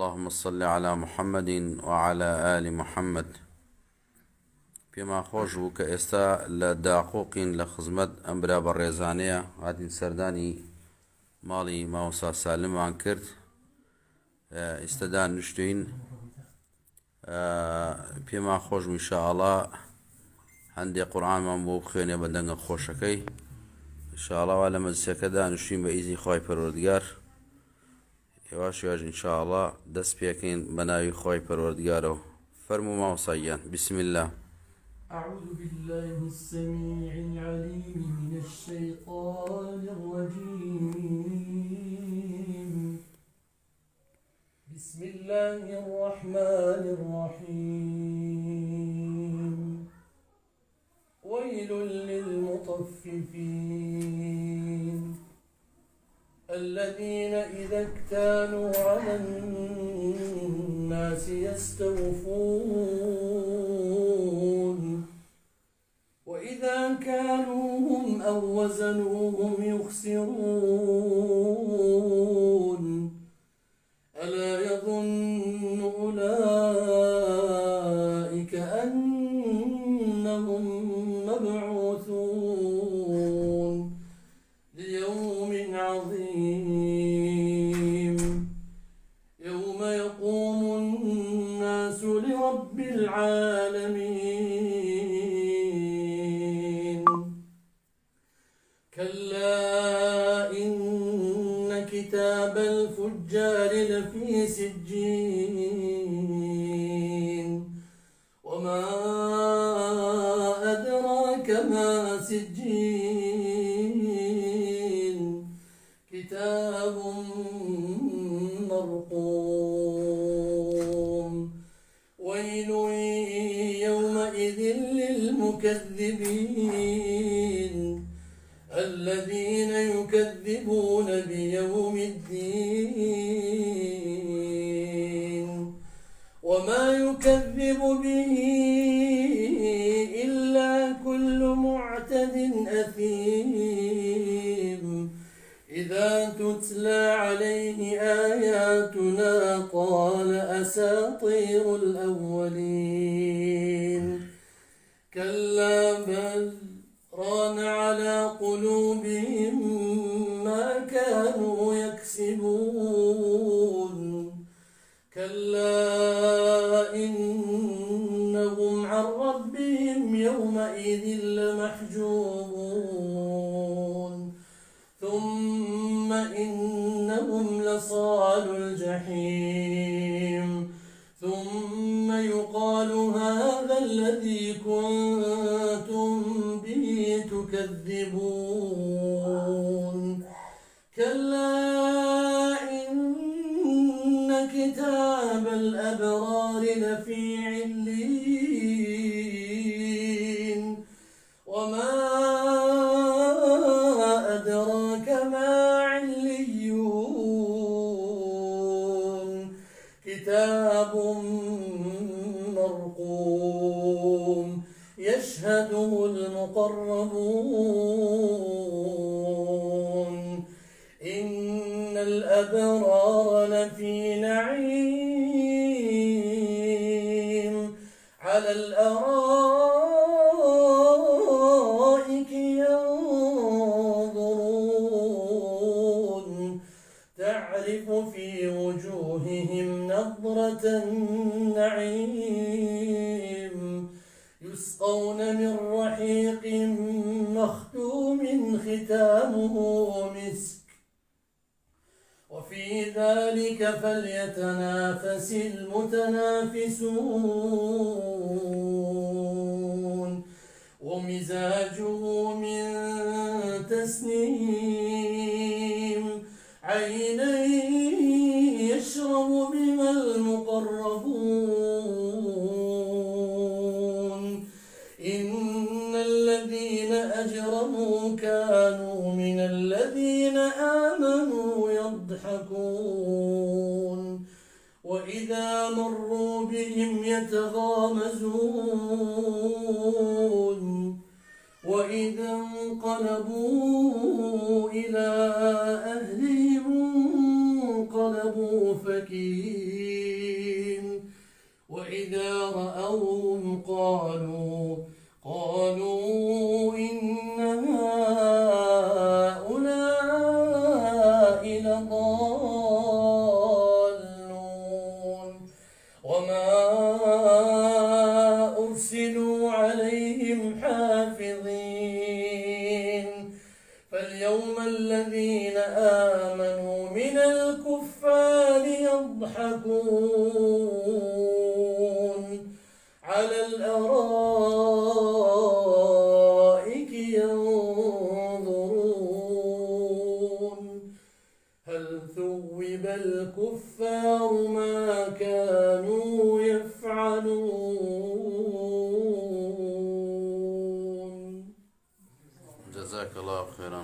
اللهم صل على محمد وعلى آل محمد. پێما خۆش بوو کە ئێستا لە داقۆقین لە خزمەت ئەم برا بەڕێزانەیە هاتین سەردانی ماڵی مامۆستا سالممان کرد. ئێستادا نیشتوین، پێما خۆش بوو ئینشاءڵڵا هەندێک قورئانمان بۆ بخوێنێ بە دەنگە خۆشەکەی. ئینشاءڵڵا وا لە مەجلیسەکەدا نوشتین بە ئیزنی خوای پەروەردگار. یواش یواش ئینشاءڵڵا دەست پێکەین بە ناوی خوای پەروەردگارەوە. فەرموو مامۆستاییان. بسم الله. أعوذ بالله السميع العليم من الشيطان الرجيم. بسم الله الرحمن الرحيم. ويل للمطففين الذين إذا اكتالوا على الناس يستوفون وإذا كالوهم أو وزنوهم يخسرون ألا يظن أولئك أنهم مبعوثون ليوم عظيم يوم يقوم الناس لرب العالمين. كلا إن كتاب الفجار لفي سجين وما أدراك ما سجين كتاب مرقوم. ويل يومئذ للمكذبين الذين يكذبون بيوم الدين وما يكذب به إلا كل معتد أثيم إذا تتلى عليه آياتنا قال أساطير الأولين. كلا بل ران على قلوبهم ما كانوا يكسبون. كلا إنهم عن ربهم يومئذ لمحجوبون ثم إنهم لصال الجحيم ثم يقال هذا الذي كنتم به تكذبون. كلا إن كتاب الأبرار لفي عليين وما أدراك ما عليون كتاب مرقوم يشهده المقربون. إن الأبرار لفي نعيم على الأرائك ينظرون تعرف في وجوههم نضرة النعيم يسقون من رحيق مختوم ختامه مسك وفي ذلك فليتنافس المتنافسون. ومزاجه من تسنيم عينا يشرب بها المقربون. إن الذين أجرموا كانوا من الذين آمنوا يضحكون وإذا مروا بهم يتغامزون وإذا انقلبوا إلى أهلهم انقلبوا فكين. حافظين وإذا رأوهم قالوا إن هؤلاء لضالون وما أرسلوا عليهم حافظين فاليوم الذين آمنوا من الكفار يضحكون على الأرائك ينظرون هل ثوب الكفار ما كانوا يفعلون. جزاك الله خيرا.